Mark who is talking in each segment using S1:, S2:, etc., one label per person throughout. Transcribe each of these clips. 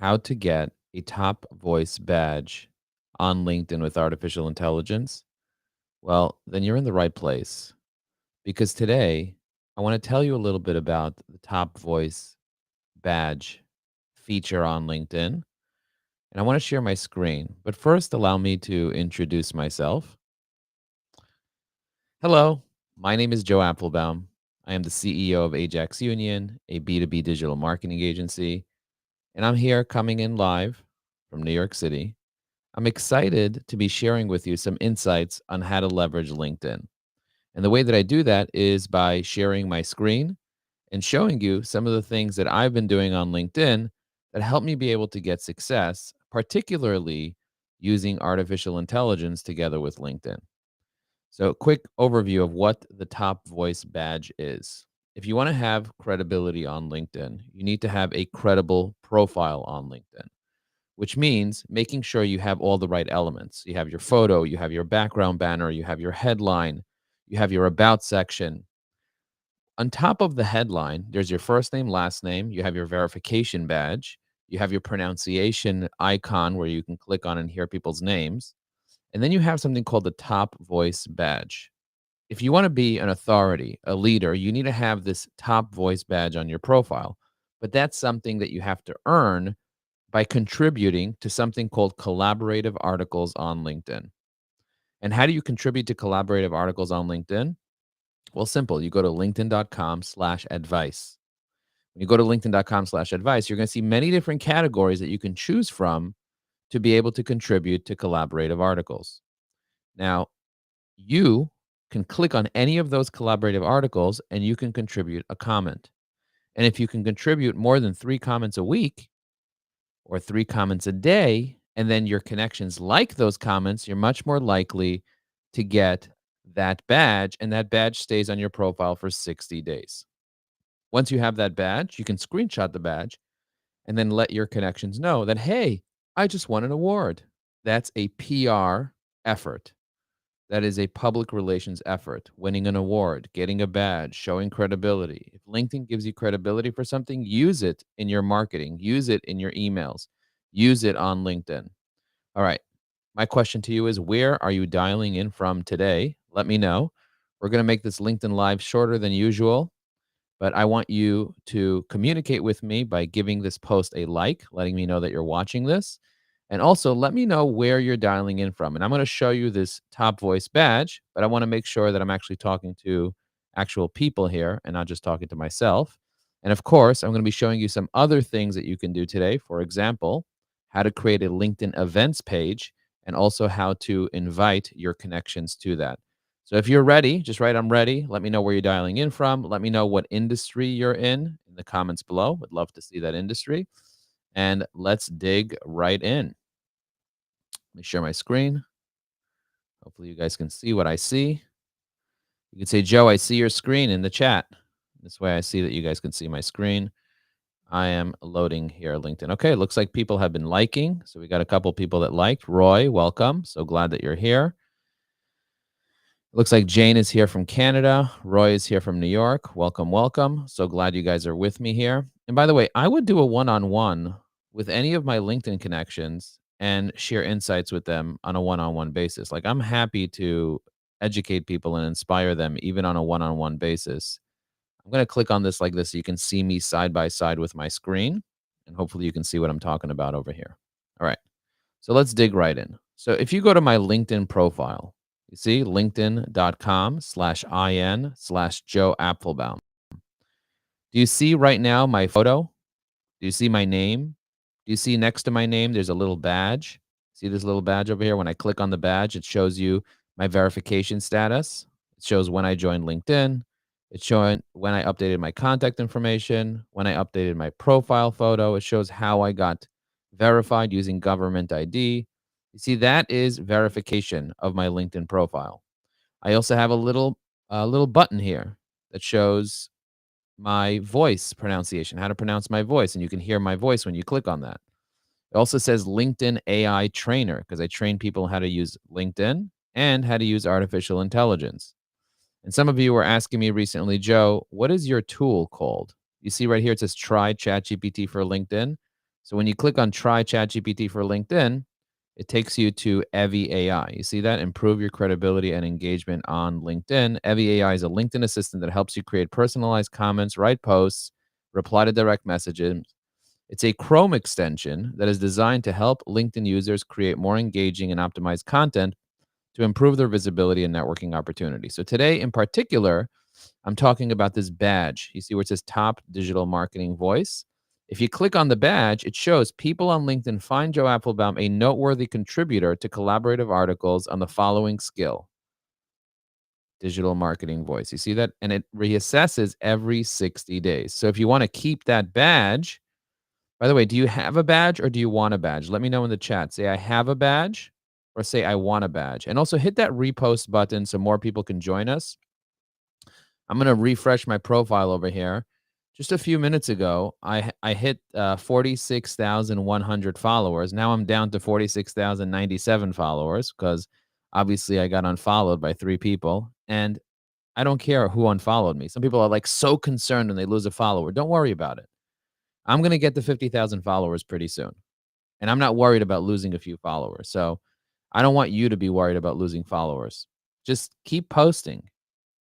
S1: how to get a top voice badge on LinkedIn with artificial intelligence, well, then you're in the right place because today I want to tell you a little bit about the top voice badge feature on LinkedIn. And I want to share my screen. But first, allow me to introduce myself. Hello, my name is Joe Apfelbaum. I am the CEO of Ajax Union, a B2B digital marketing agency, and I'm here coming in live from New York City. I'm excited to be sharing with you some insights on how to leverage LinkedIn. And the way that I do that is by sharing my screen and showing you some of the things that I've been doing on LinkedIn that help me be able to get success, particularly using artificial intelligence together with LinkedIn. So, quick overview of what the top voice badge is. If you want to have credibility on LinkedIn, you need to have a credible profile on LinkedIn, which means making sure you have all the right elements. You have your photo, you have your background banner, you have your headline, you have your about section. On top of the headline, there's your first name, last name, you have your verification badge, you have your pronunciation icon where you can click on and hear people's names, and then you have something called the top voice badge. If you want to be an authority, a leader, you need to have this top voice badge on your profile. But that's something that you have to earn by contributing to something called collaborative articles on LinkedIn. And how do you contribute to collaborative articles on LinkedIn? Well, simple. You go to linkedin.com/advice. When you go to linkedin.com/advice, you're going to see many different categories that you can choose from to be able to contribute to collaborative articles. Now, you can click on any of those collaborative articles and you can contribute a comment. And if you can contribute more than 3 comments a week or 3 comments a day, and then your connections like those comments, you're much more likely to get that badge. And that badge stays on your profile for 60 days. Once you have that badge, you can screenshot the badge and then let your connections know that, hey, I just won an award. That's a PR effort. That is a public relations effort, winning an award, getting a badge, showing credibility. If LinkedIn gives you credibility for something, use it in your marketing, use it in your emails, use it on LinkedIn. All right. My question to you is, where are you dialing in from today? Let me know. We're going to make this LinkedIn Live shorter than usual, but I want you to communicate with me by giving this post a like, letting me know that you're watching this. And also let me know where you're dialing in from. And I'm going to show you this top voice badge, but I want to make sure that I'm actually talking to actual people here and not just talking to myself. And of course, I'm going to be showing you some other things that you can do today. For example, how to create a LinkedIn events page and also how to invite your connections to that. So if you're ready, just write I'm ready. Let me know where you're dialing in from. Let me know what industry you're in the comments below. Would love to see that industry. And let's dig right in. Let me share my screen. Hopefully you guys can see what I see. You can say, Joe, I see your screen in the chat. This way I see that you guys can see my screen. I am loading here LinkedIn. Okay, it looks like people have been liking. So we got a couple people that liked. Roy, welcome. So glad that you're here. It looks like Jane is here from Canada. Roy is here from New York. Welcome, welcome. So glad you guys are with me here. And by the way, I would do a one-on-one with any of my LinkedIn connections and share insights with them on a one-on-one basis. Like I'm happy to educate people and inspire them even on a one-on-one basis. I'm going to click on this like this so you can see me side by side with my screen. And hopefully you can see what I'm talking about over here. All right. So let's dig right in. So if you go to my LinkedIn profile, you see linkedin.com/in/Joe Apfelbaum. Do you see right now my photo? Do you see my name? Do you see next to my name, there's a little badge? See this little badge over here? When I click on the badge, it shows you my verification status. It shows when I joined LinkedIn. It's showing when I updated my contact information, when I updated my profile photo. It shows how I got verified using government ID. You see, that is verification of my LinkedIn profile. I also have a little button here that shows my voice pronunciation, how to pronounce my voice, and you can hear my voice when you click on that. It also says LinkedIn AI trainer because I train people how to use LinkedIn and how to use artificial intelligence. And some of you were asking me recently, Joe, what is your tool called? You see right here, it says try ChatGPT for LinkedIn. So when you click on try ChatGPT for LinkedIn, it takes you to Evie AI. You see that? Improve your credibility and engagement on LinkedIn. Evie AI is a LinkedIn assistant that helps you create personalized comments, write posts, reply to direct messages. It's a Chrome extension that is designed to help LinkedIn users create more engaging and optimized content to improve their visibility and networking opportunities. So today in particular, I'm talking about this badge. You see where it says top digital marketing voice? If you click on the badge, it shows people on LinkedIn find Joe Apfelbaum a noteworthy contributor to collaborative articles on the following skill: digital marketing voice. You see that? And it reassesses every 60 days. So if you want to keep that badge, by the way, do you have a badge or do you want a badge? Let me know in the chat. Say, I have a badge or say, I want a badge. And also hit that repost button so more people can join us. I'm going to refresh my profile over here. Just a few minutes ago, I hit 46,100 followers. Now I'm down to 46,097 followers because obviously I got unfollowed by 3 people. And I don't care who unfollowed me. Some people are like so concerned when they lose a follower. Don't worry about it. I'm going to get to 50,000 followers pretty soon. And I'm not worried about losing a few followers. So I don't want you to be worried about losing followers. Just keep posting,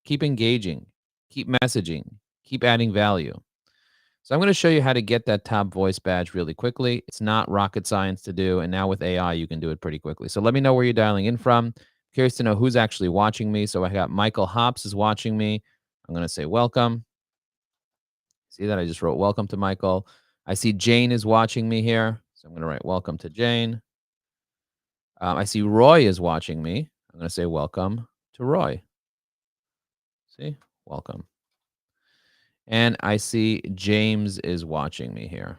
S1: keep engaging, keep messaging, keep adding value. So I'm going to show you how to get that top voice badge really quickly. It's not rocket science to do. And now with AI, you can do it pretty quickly. So let me know where you're dialing in from. Curious to know who's actually watching me. So I got Michael Hops is watching me. I'm going to say welcome. See that? I just wrote welcome to Michael. I see Jane is watching me here. So I'm going to write welcome to Jane. I see Roy is watching me. I'm going to say welcome to Roy. See? Welcome. And I see James is watching me here.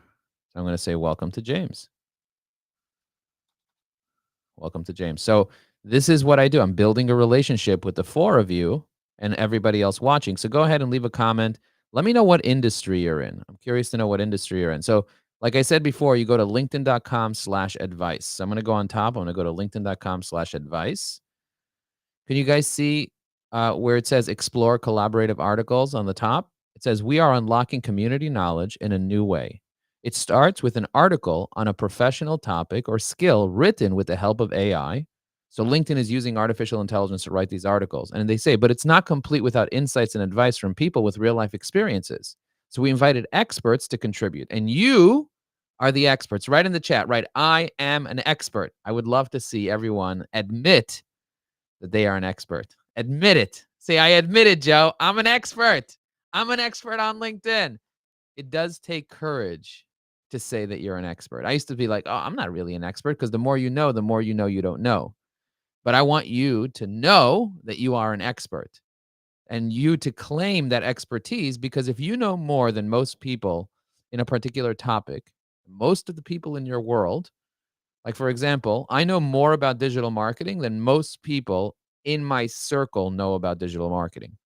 S1: So I'm going to say welcome to James. Welcome to James. So this is what I do. I'm building a relationship with the 4 of you and everybody else watching. So go ahead and leave a comment. Let me know what industry you're in. I'm curious to know what industry you're in. So like I said before, you go to linkedin.com/advice. So I'm going to go on top. I'm going to go to linkedin.com/advice. Can you guys see where it says explore collaborative articles on the top? It says we are unlocking community knowledge in a new way. It starts with an article on a professional topic or skill written with the help of AI. So LinkedIn is using artificial intelligence to write these articles. And they say, but it's not complete without insights and advice from people with real life experiences. So we invited experts to contribute. And you are the experts. Right in the chat, right? I am an expert. I would love to see everyone admit that they are an expert. Admit it. Say, I admit it, Joe. I'm an expert. I'm an expert on LinkedIn. It does take courage to say that you're an expert. I used to be like, oh, I'm not really an expert because the more you know you don't know. But I want you to know that you are an expert and you to claim that expertise, because if you know more than most people in a particular topic, most of the people in your world, like, for example, I know more about digital marketing than most people in my circle know about digital marketing.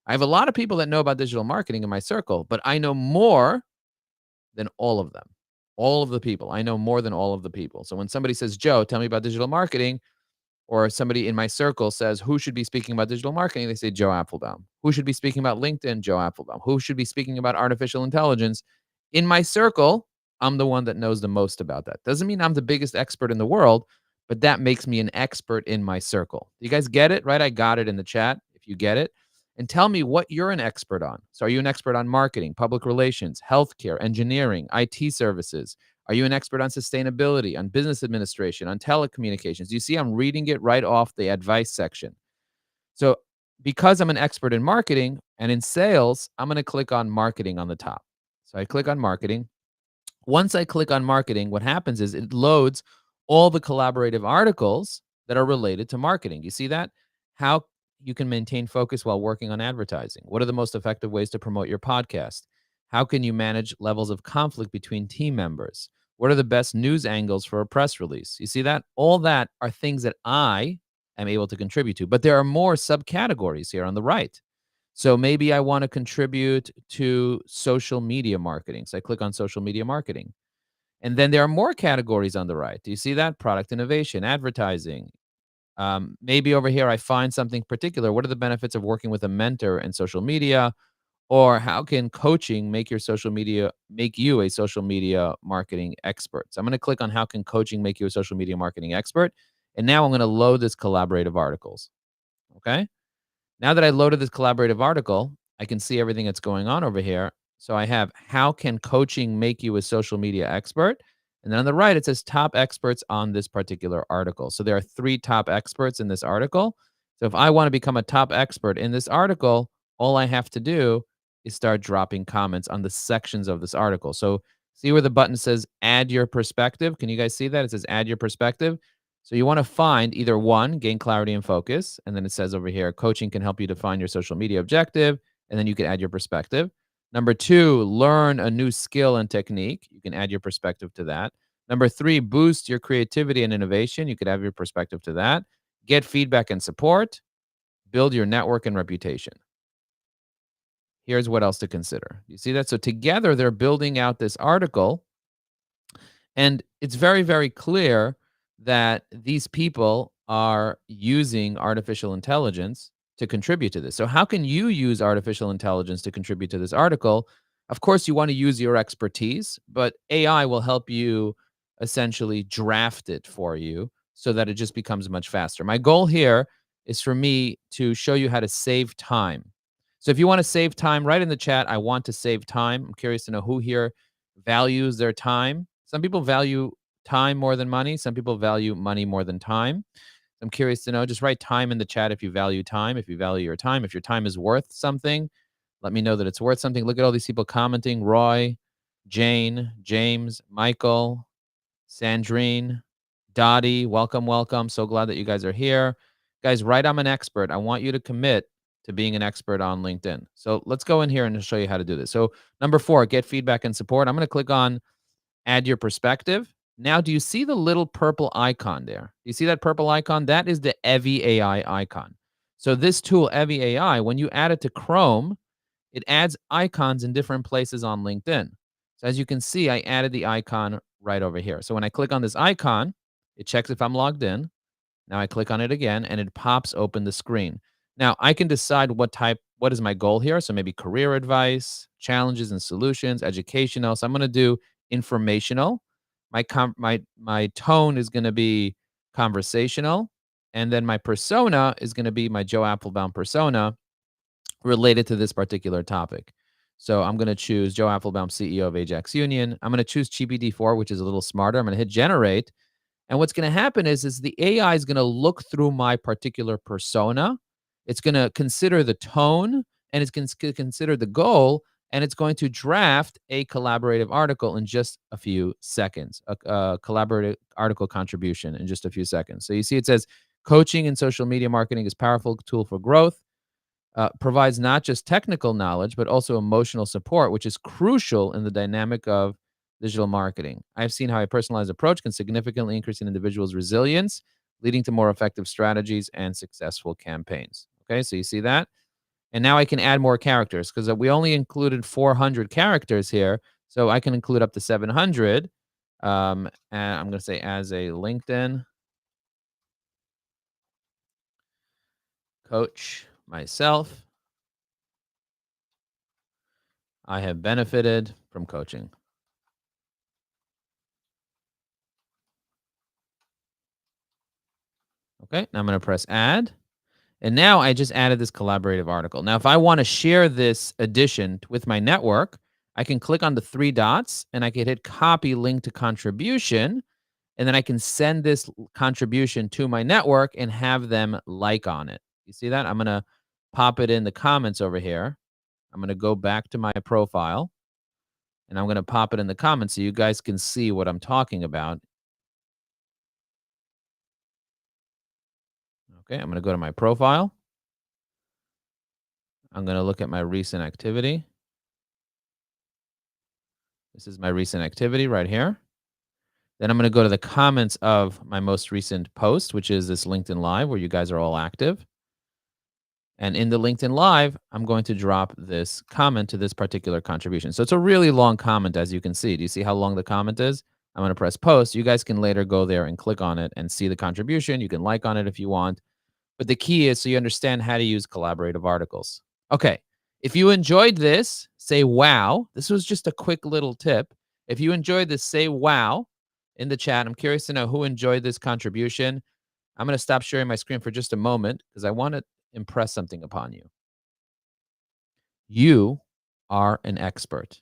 S1: I have a lot of people that know about digital marketing in my circle, but I know more than all of them. All of the people. I know more than all of the people. So when somebody says, Joe, tell me about digital marketing, or somebody in my circle says, who should be speaking about digital marketing? They say, Joe Apfelbaum. Who should be speaking about LinkedIn? Joe Apfelbaum. Who should be speaking about artificial intelligence? In my circle, I'm the one that knows the most about that. Doesn't mean I'm the biggest expert in the world, but that makes me an expert in my circle. You guys get it, right? I got it in the chat if you get it. And tell me what you're an expert on. So are you an expert on marketing, public relations, healthcare, engineering, IT services? Are you an expert on sustainability, on business administration, on telecommunications? You see, I'm reading it right off the advice section. So because I'm an expert in marketing and in sales, I'm going to click on marketing on the top. So I click on marketing. Once I click on marketing, what happens is it loads all the collaborative articles that are related to marketing. You see that? How you can maintain focus while working on advertising. What are the most effective ways to promote your podcast? How can you manage levels of conflict between team members? What are the best news angles for a press release? You see that? All that are things that I am able to contribute to, but there are more subcategories here on the right. So maybe I want to contribute to social media marketing. So I click on social media marketing. And then there are more categories on the right. Do you see that? Product innovation, advertising. Maybe over here I find something particular. What are the benefits of working with a mentor in social media? or how can coaching make you a social media marketing expert? So I'm going to click on how can coaching make you a social media marketing expert, and now I'm going to load this collaborative articles. Okay? Now that I loaded this collaborative article, I can see everything that's going on over here. So I have how can coaching make you a social media expert? And then on the right, it says top experts on this particular article. So there are three top experts in this article. So if I want to become a top expert in this article, all I have to do is start dropping comments on the sections of this article. So see where the button says add your perspective? Can you guys see that? It says add your perspective. So you want to find either one, gain clarity and focus. And then it says over here, coaching can help you define your social media objective. And then you can add your perspective. Number two, learn a new skill and technique. You can add your perspective to that. Number three, boost your creativity and innovation. You could add your perspective to that. Get feedback and support. Build your network and reputation. Here's what else to consider. You see that? So together they're building out this article, and it's very, very clear that these people are using artificial intelligence to contribute to this. So, how can you use artificial intelligence to contribute to this article? Of course, you want to use your expertise, but AI will help you essentially draft it for you so that it just becomes much faster. My goal here is for me to show you how to save time. So, if you want to save time, write in the chat, I want to save time. I'm curious to know who here values their time. Some people value time more than money. Some people value money more than time. I'm curious to know. Just write time in the chat if you value time, if you value your time. If your time is worth something, let me know that it's worth something. Look at all these people commenting: Roy, Jane, James, Michael, Sandrine, Dottie. Welcome, welcome. So glad that you guys are here. Guys, write I'm an expert. I want you to commit to being an expert on LinkedIn. So let's go in here and show you how to do this. So number 4, get feedback and support. I'm going to click on add your perspective. Now, do you see the little purple icon there? You see that purple icon? That is the Evi AI icon. So this tool, Evi AI, when you add it to Chrome, it adds icons in different places on LinkedIn. So as you can see, I added the icon right over here. So when I click on this icon, it checks if I'm logged in. Now I click on it again and it pops open the screen. Now I can decide what is my goal here. So maybe career advice, challenges and solutions, educational. So I'm going to do informational. My tone is going to be conversational. And then my persona is going to be my Joe Apfelbaum persona related to this particular topic. So I'm going to choose Joe Apfelbaum, CEO of Ajax Union. I'm going to choose GPT-4, which is a little smarter. I'm going to hit generate. And what's going to happen is the AI is going to look through my particular persona. It's going to consider the tone and it's going to consider the goal, and it's going to draft a collaborative article in just a few seconds, a collaborative article contribution in just a few seconds. So you see it says coaching in social media marketing is a powerful tool for growth. Provides not just technical knowledge, but also emotional support, which is crucial in the dynamic of digital marketing. I've seen how a personalized approach can significantly increase an individual's resilience, leading to more effective strategies and successful campaigns. Okay, so you see that? And now I can add more characters because we only included 400 characters here. So I can include up to 700. And I'm going to say as a LinkedIn coach myself, I have benefited from coaching. Okay, now I'm going to press add. And now I just added this collaborative article. Now, if I want to share this edition with my network, I can click on the 3 dots and I can hit copy link to contribution. And then I can send this contribution to my network and have them like on it. You see that? I'm going to pop it in the comments over here. I'm going to go back to my profile and I'm going to pop it in the comments so you guys can see what I'm talking about. Okay, I'm going to go to my profile. I'm going to look at my recent activity. This is my recent activity right here. Then I'm going to go to the comments of my most recent post, which is this LinkedIn Live where you guys are all active. And in the LinkedIn Live, I'm going to drop this comment to this particular contribution. So it's a really long comment, as you can see. Do you see how long the comment is? I'm going to press post. You guys can later go there and click on it and see the contribution. You can like on it if you want. But the key is so you understand how to use collaborative articles. Okay. If you enjoyed this, say wow. This was just a quick little tip. If you enjoyed this, say wow in the chat. I'm curious to know who enjoyed this contribution. I'm going to stop sharing my screen for just a moment because I want to impress something upon you. You are an expert.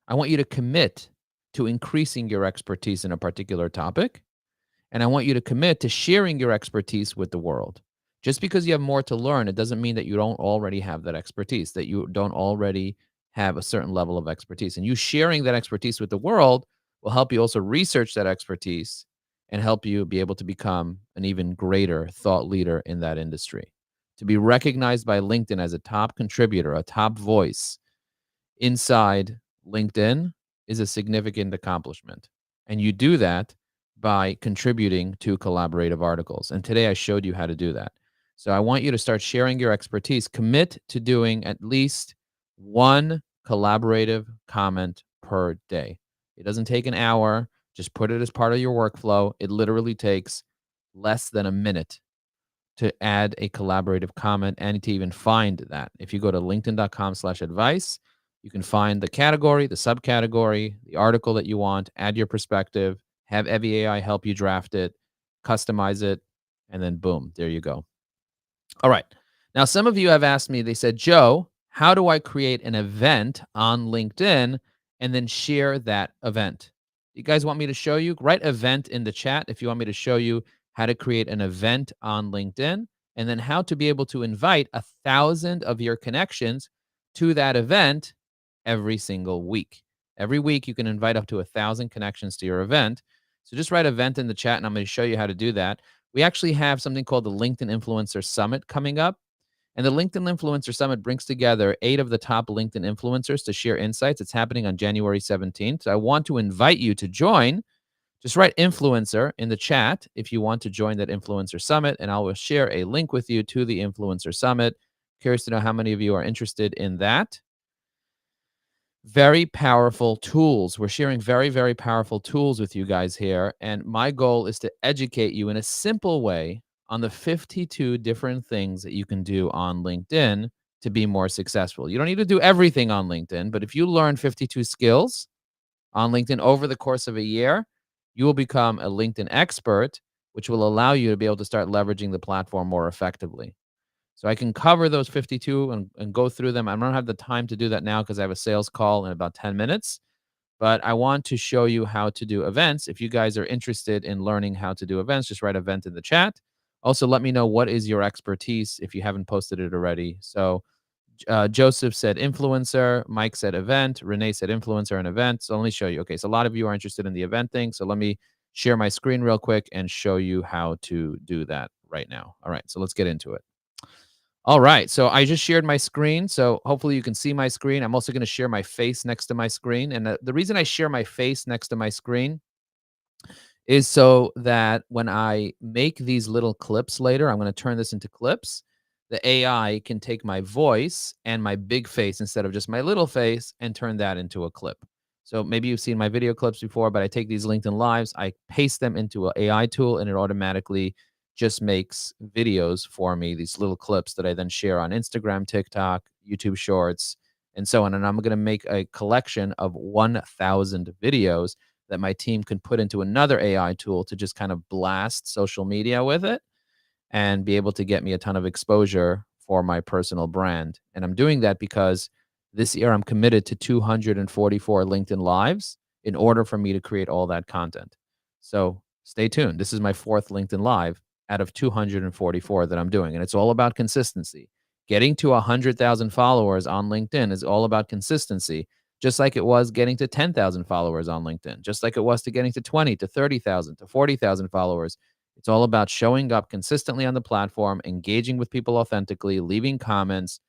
S1: I want you to commit to increasing your expertise in a particular topic. And I want you to commit to sharing your expertise with the world. Just because you have more to learn, it doesn't mean that you don't already have that expertise, that you don't already have a certain level of expertise. And you sharing that expertise with the world will help you also research that expertise and help you be able to become an even greater thought leader in that industry. To be recognized by LinkedIn as a top contributor, a top voice inside LinkedIn is a significant accomplishment. And you do that by contributing to collaborative articles. And today I showed you how to do that. So I want you to start sharing your expertise. Commit to doing at least one collaborative comment per day. It doesn't take an hour. Just put it as part of your workflow. It literally takes less than a minute to add a collaborative comment and to even find that. If you go to linkedin.com/advice, you can find the category, the subcategory, the article that you want, add your perspective, have Evie AI help you draft it, customize it, and then boom, there you go. All right. Now, some of you have asked me, they said, Joe, how do I create an event on LinkedIn and then share that event? You guys want me to show you? Write event in the chat if you want me to show you how to create an event on LinkedIn and then how to be able to invite 1,000 of your connections to that event every single week. Every week, you can invite up to 1,000 connections to your event. So just write event in the chat and I'm going to show you how to do that. We actually have something called the LinkedIn Influencer Summit coming up. And the LinkedIn Influencer Summit brings together 8 of the top LinkedIn influencers to share insights. It's happening on January 17th. So I want to invite you to join. Just write influencer in the chat if you want to join that influencer summit, and I will share a link with you to the influencer summit. Curious to know how many of you are interested in that. Very powerful tools. We're sharing very, very powerful tools with you guys here. And my goal is to educate you in a simple way on the 52 different things that you can do on LinkedIn to be more successful. You don't need to do everything on LinkedIn, but if you learn 52 skills on LinkedIn over the course of a year, you will become a LinkedIn expert, which will allow you to be able to start leveraging the platform more effectively. So I can cover those 52 and go through them. I don't have the time to do that now because I have a sales call in about 10 minutes. But I want to show you how to do events. If you guys are interested in learning how to do events, just write event in the chat. Also, let me know what is your expertise if you haven't posted it already. So Joseph said influencer, Mike said event, Renee said influencer and event. So let me show you. Okay, so a lot of you are interested in the event thing. So let me share my screen real quick and show you how to do that right now. All right, so let's get into it. All right, so I just shared my screen, so hopefully you can see my screen. I'm also going to share my face next to my screen, and the reason I share my face next to my screen is so that when I make these little clips later, I'm going to turn this into clips. The AI can take my voice and my big face instead of just my little face and turn that into a clip. So maybe you've seen my video clips before, but I take these LinkedIn Lives, I paste them into an AI tool, and it automatically just makes videos for me, these little clips that I then share on Instagram, TikTok, YouTube Shorts, and so on. And I'm going to make a collection of 1,000 videos that my team can put into another AI tool to just kind of blast social media with it and be able to get me a ton of exposure for my personal brand. And I'm doing that because this year I'm committed to 244 LinkedIn Lives in order for me to create all that content. So stay tuned. This is my 4th LinkedIn Live out of 244 that I'm doing. And it's all about consistency. Getting to 100,000 followers on LinkedIn is all about consistency, just like it was getting to 10,000 followers on LinkedIn, just like it was to getting to 20, to 30,000, to 40,000 followers. It's all about showing up consistently on the platform, engaging with people authentically, leaving comments,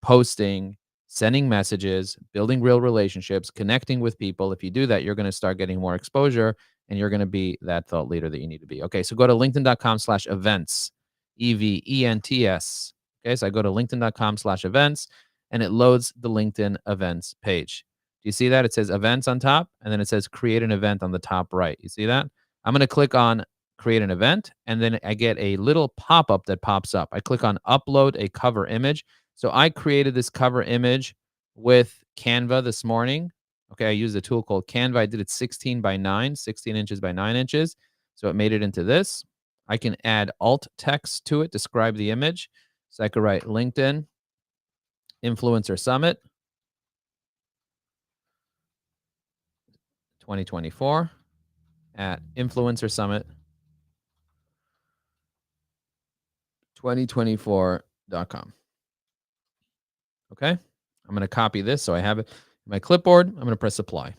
S1: posting, sending messages, building real relationships, connecting with people. If you do that, you're going to start getting more exposure and you're going to be that thought leader that you need to be. Okay, so go to linkedin.com/events, EVENTS. Okay, so I go to linkedin.com/events and it loads the LinkedIn events page. Do you see that? It says events on top and then it says create an event on the top right. You see that? I'm going to click on create an event and then I get a little pop-up that pops up. I click on upload a cover image. So I created this cover image with Canva this morning. Okay, I used a tool called Canva. I did it 16 by 9, 16 inches by 9 inches. So it made it into this. I can add alt text to it, describe the image. So I could write LinkedIn Influencer Summit 2024 at Influencer Summit 2024.com. Okay. I'm going to copy this so I have it in my clipboard. I'm going to press apply.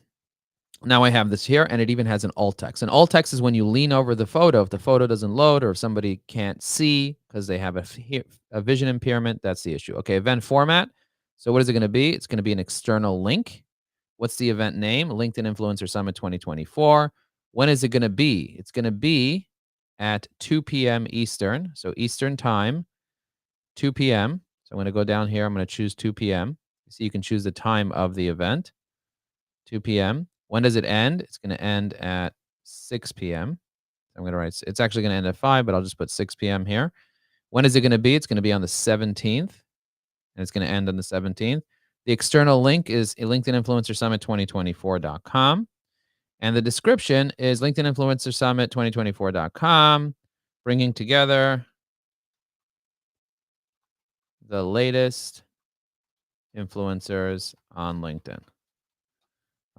S1: Now I have this here, and it even has an alt text. An alt text is when you lean over the photo. If the photo doesn't load or if somebody can't see because they have a vision impairment, that's the issue. Okay, event format. So what is it going to be? It's going to be an external link. What's the event name? LinkedIn Influencer Summit 2024. When is it going to be? It's going to be at 2 p.m. Eastern. So Eastern time, 2 p.m. So I'm going to go down here. I'm going to choose 2 p.m. So you can choose the time of the event. 2 p.m. When does it end? It's going to end at 6 p.m. I'm going to write, it's actually going to end at 5, but I'll just put 6 p.m. here. When is it going to be? It's going to be on the 17th, and it's going to end on the 17th. The external link is LinkedIn Influencer Summit 2024.com. And the description is LinkedIn Influencer Summit 2024.com, bringing together the latest influencers on LinkedIn.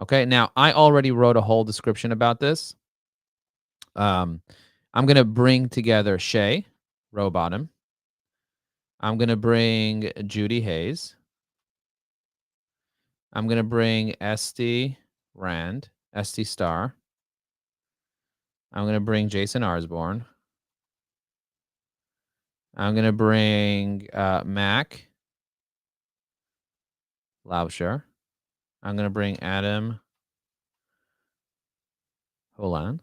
S1: Okay, now I already wrote a whole description about this. I'm going to bring together Shay Rowbottom. I'm going to bring Judy Hayes. I'm going to bring Esty Rand, Esty Star. I'm going to bring Jason Arsborn. I'm going to bring Mac Lauscher. I'm going to bring Adam Holan.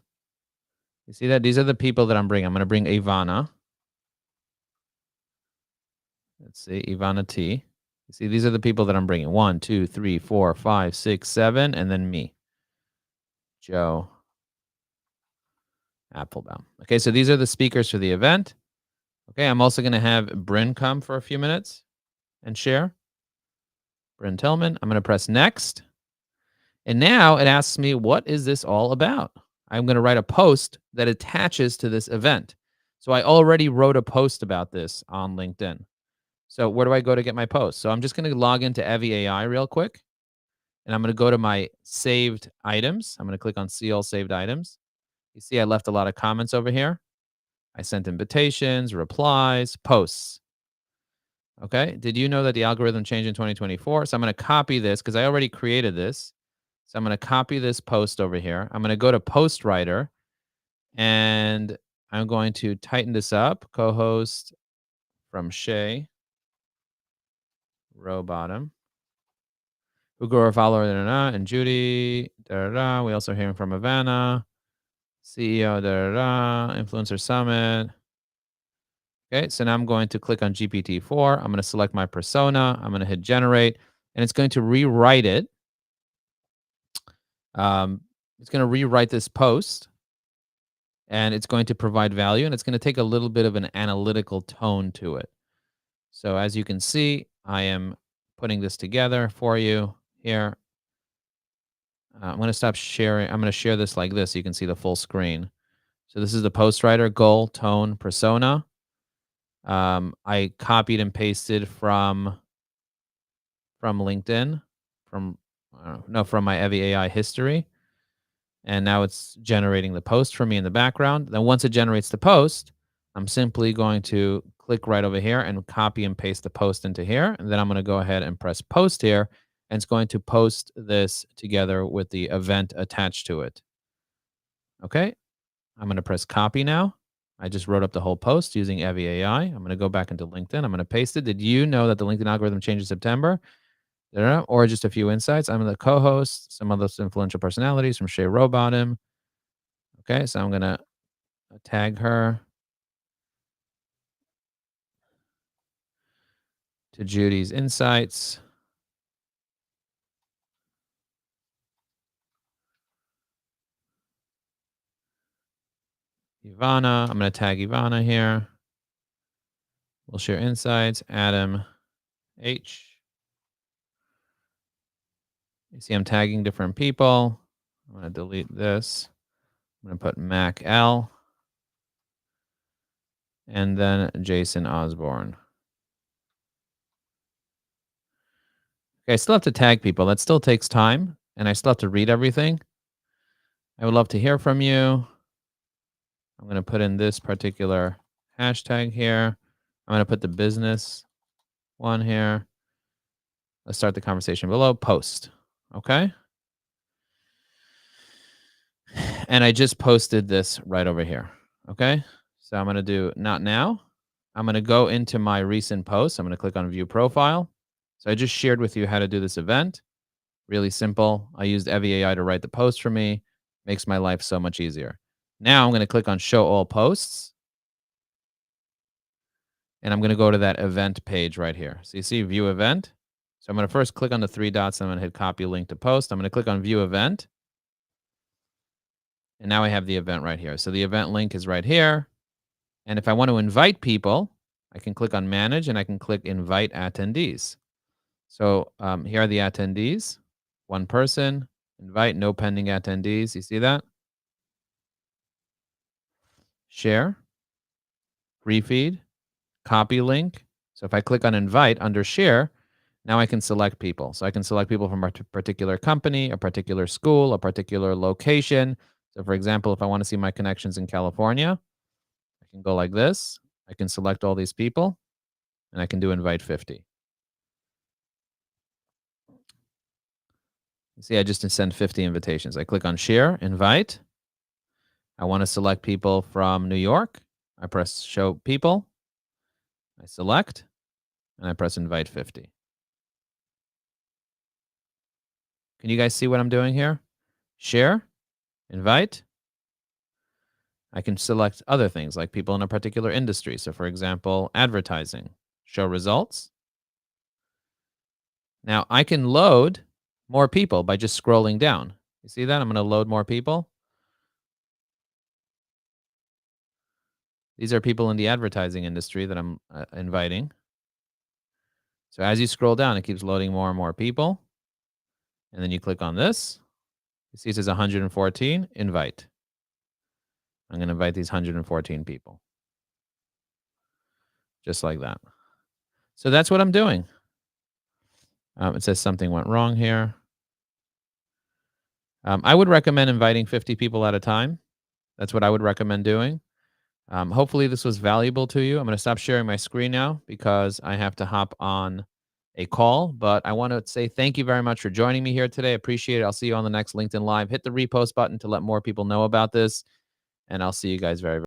S1: You see that? These are the people that I'm bringing. I'm going to bring Ivana. Let's see, Ivana T. You see, these are the people that I'm bringing. 1, 2, 3, 4, 5, 6, 7, and then me, Joe Apfelbaum. Okay, so these are the speakers for the event. Okay, I'm also going to have Bryn come for a few minutes and share. Bryn Tillman. I'm going to press next. And now it asks me, what is this all about? I'm going to write a post that attaches to this event. So I already wrote a post about this on LinkedIn. So where do I go to get my post? So I'm just going to log into Evie AI real quick. And I'm going to go to my saved items. I'm going to click on see all saved items. You see I left a lot of comments over here. I sent invitations, replies, posts. Okay. Did you know that the algorithm changed in 2024? So I'm going to copy this because I already created this. So I'm going to copy this post over here. I'm going to go to Post Writer, and I'm going to tighten this up. Co-host from Shay Rowbottom, who grew our follower, and Judy. We also hearing from Ivana, CEO, Influencer Summit. Okay, so now I'm going to click on GPT-4. I'm going to select my persona. I'm going to hit generate, and it's going to rewrite it. It's going to rewrite this post, and it's going to provide value, and it's going to take a little bit of an analytical tone to it. So as you can see, I am putting this together for you here. I'm going to stop sharing. I'm going to share this like this so you can see the full screen. So this is the post writer, goal, tone, persona. I copied and pasted from LinkedIn, from my Evie AI history. And now it's generating the post for me in the background. Then once it generates the post, I'm simply going to click right over here and copy and paste the post into here. And then I'm going to go ahead and press post here. And it's going to post this together with the event attached to it. Okay. I'm going to press copy now. I just wrote up the whole post using Evie AI. I'm going to go back into LinkedIn. I'm going to paste it. Did you know that the LinkedIn algorithm changed in September? Or just a few insights. I'm the co-host, some of those influential personalities from Shay Rowbottom. Okay, so I'm going to tag her to Judy's insights. Ivana, I'm going to tag Ivana here. We'll share insights, Adam, H. You see I'm tagging different people. I'm going to delete this. I'm going to put Mac L and then Jason Osborne. Okay, I still have to tag people. That still takes time, and I still have to read everything. I would love to hear from you. I'm going to put in this particular hashtag here. I'm going to put the business one here. Let's start the conversation below. Post. Okay. And I just posted this right over here. Okay. So I'm going to do not now. I'm going to go into my recent posts. I'm going to click on view profile. So I just shared with you how to do this event. Really simple. I used Evi AI to write the post for me. Makes my life so much easier. Now I'm going to click on show all posts. And I'm going to go to that event page right here. So you see view event. So I'm going to first click on the three dots. And I'm going to hit copy link to post. I'm going to click on view event. And now I have the event right here. So the event link is right here. And if I want to invite people, I can click on manage and I can click invite attendees. So here are the attendees. One person, invite, no pending attendees. You see that? Share, refeed, copy link. So if I click on invite under share, now I can select people. So I can select people from a particular company, a particular school, a particular location. So for example, if I want to see my connections in California, I can go like this. I can select all these people and I can do invite 50. You see, I just send 50 invitations. I click on share, invite. I want to select people from New York. I press show people. I select and I press invite 50. Can you guys see what I'm doing here? Share, invite. I can select other things like people in a particular industry. So for example, advertising, show results. Now I can load more people by just scrolling down. You see that? I'm going to load more people. These are people in the advertising industry that I'm inviting. So as you scroll down, it keeps loading more and more people. And then you click on this. You see it says 114, invite. I'm going to invite these 114 people. Just like that. So that's what I'm doing. It says something went wrong here. I would recommend inviting 50 people at a time. That's what I would recommend doing. Hopefully this was valuable to you. I'm going to stop sharing my screen now because I have to hop on a call. But I want to say thank you very much for joining me here today. Appreciate it. I'll see you on the next LinkedIn Live. Hit the repost button to let more people know about this. And I'll see you guys very, very